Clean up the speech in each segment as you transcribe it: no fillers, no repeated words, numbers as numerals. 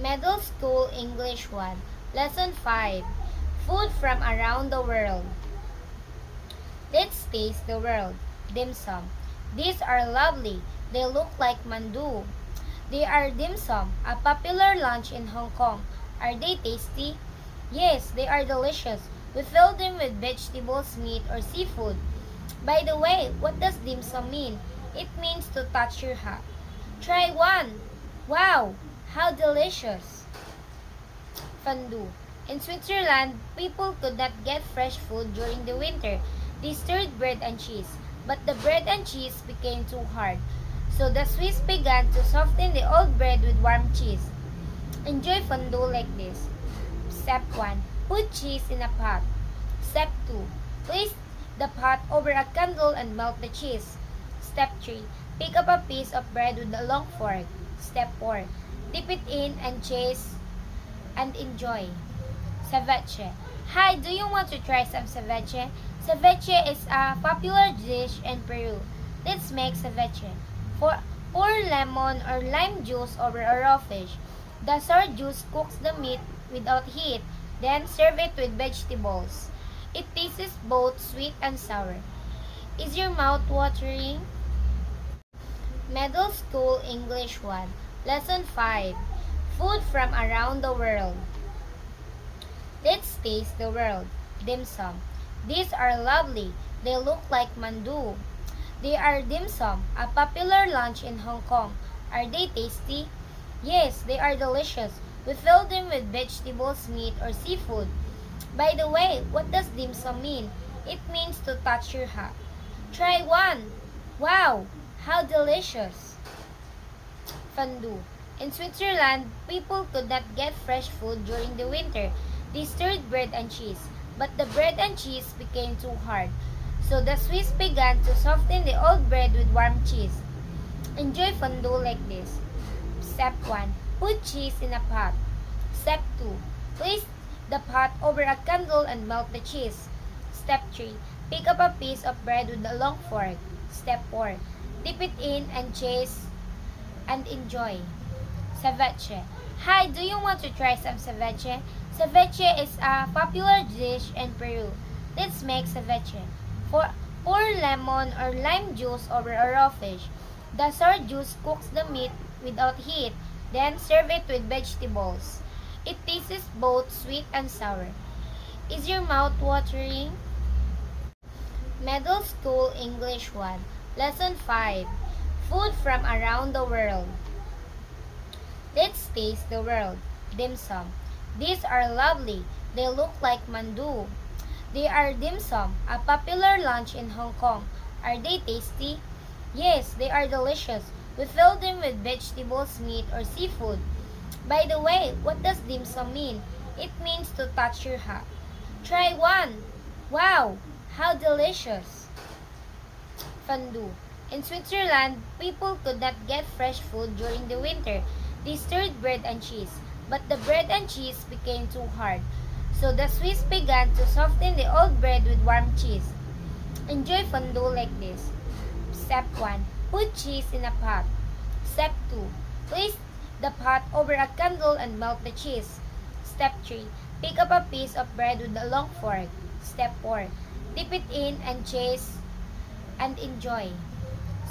Middle School English 1, Lesson 5, Food from Around the World. Let's taste the world. Dim sum. These are lovely. They look like mandu. They are dim sum, a popular lunch in Hong Kong. Are they tasty? Yes, they are delicious. We fill them with vegetables, meat, or seafood. By the way, what does dim sum mean? It means to touch your hat. Try one. Wow, how delicious. Fondue. In Switzerland, people could not get fresh food during the winter. They stirred bread and cheese, but the bread and cheese became too hard. So the Swiss began to soften the old bread with warm cheese. Enjoy fondue like this. Step 1. Put cheese in a pot. Step 2. Place the pot over a candle and melt the cheese. Step 3. Pick up a piece of bread with a long fork. Step 4. Dip it in and cheese and enjoy. Ceviche. Hi, do you want to try some ceviche? Ceviche is a popular dish in Peru. Let's make ceviche. Pour lemon or lime juice over a raw fish. The sour juice cooks the meat without heat, then serve it with vegetables. It tastes both sweet and sour. Is your mouth watering? Middle School English 1, Lesson 5, Food from Around the World. Let's taste the world. Dim sum. These are lovely. They look like mandu. They are dim sum, a popular lunch in Hong Kong. Are they tasty? Yes, they are delicious. We fill them with vegetables, meat, or seafood. By the way, what does dim sum mean? It means to touch your hat. Try one. Wow, how delicious. Fondue. In Switzerland, people could not get fresh food during the winter. They stirred bread and cheese, but the bread and cheese became too hard. So the Swiss began to soften the old bread with warm cheese. Enjoy fondue like this. Step 1. Put cheese in a pot. Step 2. Place the pot over a candle and melt the cheese. Step 3. Pick up a piece of bread with a long fork. Step 4. Dip it in and cheese and enjoy. Ceviche. Hi, do you want to try some ceviche? Ceviche is a popular dish in Peru. Let's make ceviche. Pour lemon or lime juice over a raw fish. The sour juice cooks the meat without heat, then serve it with vegetables. It tastes both sweet and sour. Is your mouth watering? Middle School English 1, Lesson 5, Food from Around the World. Let's taste the world. Dim sum. These are lovely. They look like mandu. They are dim sum, a popular lunch in Hong Kong. Are they tasty? Yes, they are delicious. We fill them with vegetables, meat, or seafood. By the way, what does dim sum mean? It means to touch your hat. Try one. Wow, how delicious. Fondue. In Switzerland, people could not get fresh food during the winter. They stirred bread and cheese, but the bread and cheese became too hard. So the Swiss began to soften the old bread with warm cheese. Enjoy fondue like this. Step 1. Put cheese in a pot. Step 2. Place the pot over a candle and melt the cheese. Step 3. Pick up a piece of bread with a long fork. Step 4. Dip it in and cheese and enjoy.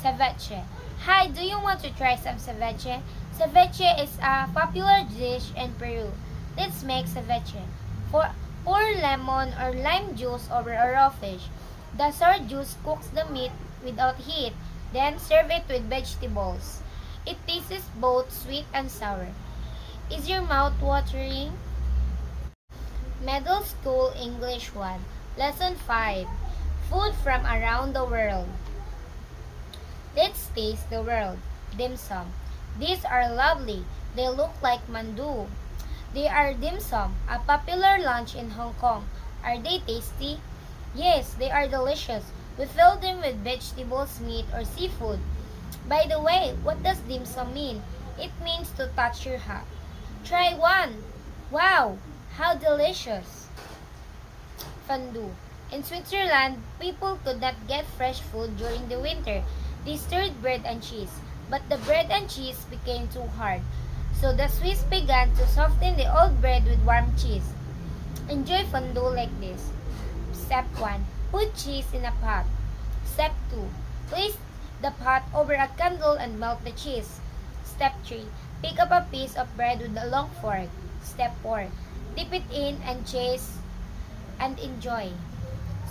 Ceviche. Hi, do you want to try some ceviche? Ceviche is a popular dish in Peru. Let's make ceviche. Pour lemon or lime juice over a raw fish. The sour juice cooks the meat without heat, then serve it with vegetables. It tastes both sweet and sour. Is your mouth watering? Middle School English 1, Lesson 5, Food from Around the World. Let's taste the world. Dim sum. These are lovely. They look like mandu. They are dim sum, a popular lunch in Hong Kong. Are they tasty? Yes, they are delicious. We fill them with vegetables, meat, or seafood. By the way, what does dim sum mean? It means to touch your hat. Try one. Wow, how delicious. Fondue. In Switzerland, people could not get fresh food during the winter. They stirred bread and cheese, but the bread and cheese became too hard. So the Swiss began to soften the old bread with warm cheese. Enjoy fondue like this. Step 1. Put cheese in a pot. Step 2. Place the pot over a candle and melt the cheese. Step 3. Pick up a piece of bread with a long fork. Step 4. Dip it in and cheese and enjoy.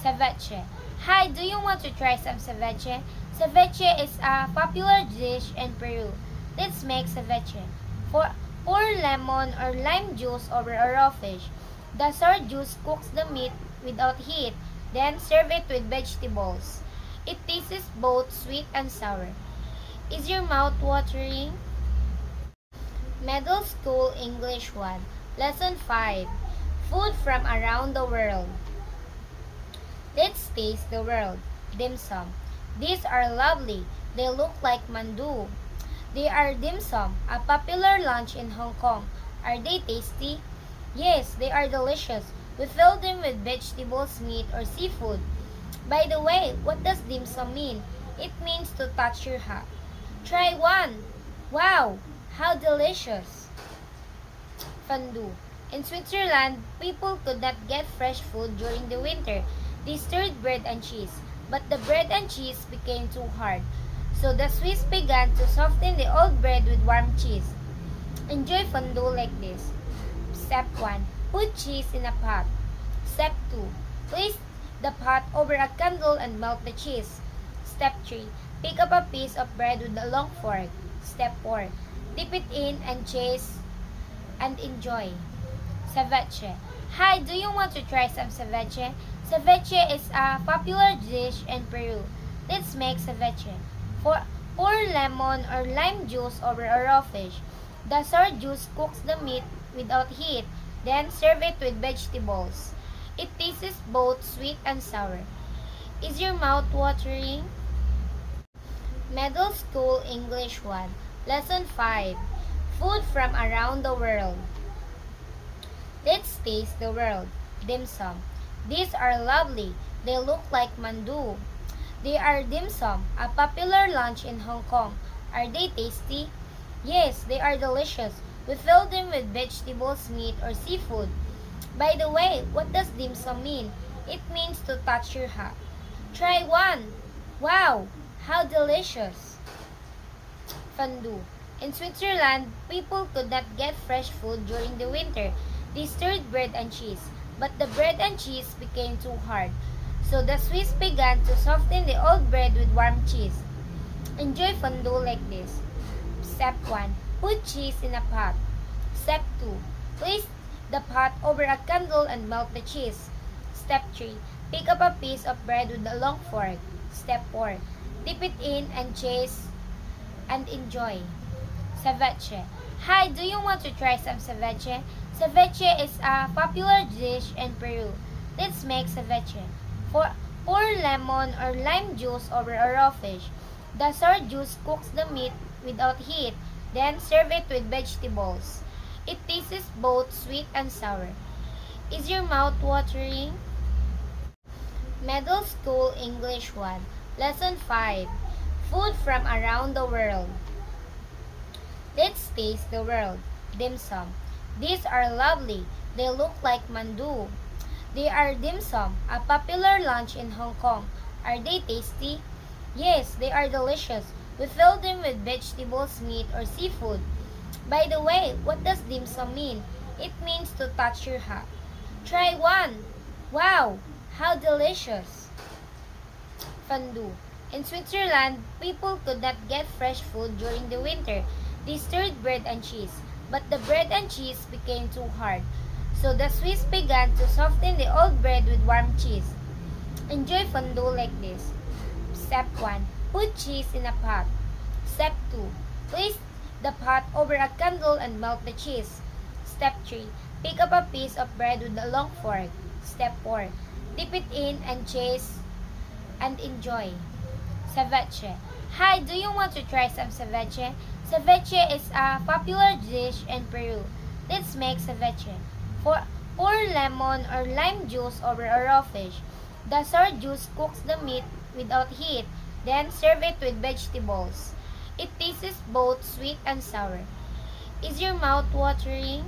Ceviche. Hi, do you want to try some ceviche? Ceviche is a popular dish in Peru. Let's make ceviche. Pour lemon or lime juice over a raw fish. The sour juice cooks the meat without heat, then serve it with vegetables. It tastes both sweet and sour. Is your mouth watering? Middle School English 1. Lesson 5. Food from around the world. Let's taste the world. Dim sum. These are lovely. They look like mandu. They are dim sum, a popular lunch in Hong Kong. Are they tasty? Yes, they are delicious. We fill them with vegetables, meat, or seafood. By the way, what does dim sum mean? It means to touch your hat. Try one. Wow, how delicious. Fondue. In Switzerland, people could not get fresh food during the winter. They stirred bread and cheese, but the bread and cheese became too hard. So the Swiss began to soften the old bread with warm cheese. Enjoy fondue like this. Step 1. Put cheese in a pot. Step 2. Place the pot over a candle and melt the cheese. Step 3. Pick up a piece of bread with a long fork. Step 4. Dip it in and cheese and enjoy. Ceviche. Hi, do you want to try some ceviche? Ceviche is a popular dish in Peru. Let's make ceviche. Pour lemon or lime juice over a raw fish. The sour juice cooks the meat without heat, then serve it with vegetables. It tastes both sweet and sour. Is your mouth watering? Middle School English 1. Lesson 5. Food from around the world. Let's taste the world. Dim sum. These are lovely. They look like mandu. They are dim sum, a popular lunch in Hong Kong. Are they tasty? Yes, they are delicious. We fill them with vegetables, meat, or seafood. By the way, what does dim sum mean? It means to touch your hat. Try one. Wow, how delicious. Fondue. In Switzerland, people could not get fresh food during the winter. They stirred bread and cheese, but the bread and cheese became too hard. So the Swiss began to soften the old bread with warm cheese. Enjoy fondue like this. Step 1. Put cheese in a pot. Step 2. Place the pot over a candle and melt the cheese. Step 3. Pick up a piece of bread with a long fork. Step 4. Dip it in and cheese and enjoy. Ceviche. Hi, do you want to try some ceviche? Ceviche is a popular dish in Peru. Let's make ceviche. Pour lemon or lime juice over a raw fish. The sour juice cooks the meat without heat, then serve it with vegetables. It tastes both sweet and sour. Is your mouth watering? Middle School English 1. Lesson 5. Food from around the world. Let's taste the world. Dim sum. These are lovely. They look like mandu. They are dim sum, a popular lunch in Hong Kong. Are they tasty? Yes, they are delicious. We fill them with vegetables, meat, or seafood. By the way, what does dim sum mean? It means to touch your hat. Try one. Wow, how delicious. Fondue. In Switzerland, people could not get fresh food during the winter. They stirred bread and cheese, but the bread and cheese became too hard. So the Swiss began to soften the old bread with warm cheese. Enjoy fondue like this. Step 1. Put cheese in a pot. Step 2. Place the pot over a candle and melt the cheese. Step 3. Pick up a piece of bread with a long fork. Step 4. Dip it in and cheese and enjoy. Ceviche. Hi, do you want to try some ceviche? Ceviche is a popular dish in Peru. Let's make ceviche. Pour lemon or lime juice over a raw fish. The sour juice cooks the meat without heat, then serve it with vegetables. It tastes both sweet and sour. Is your mouth watering?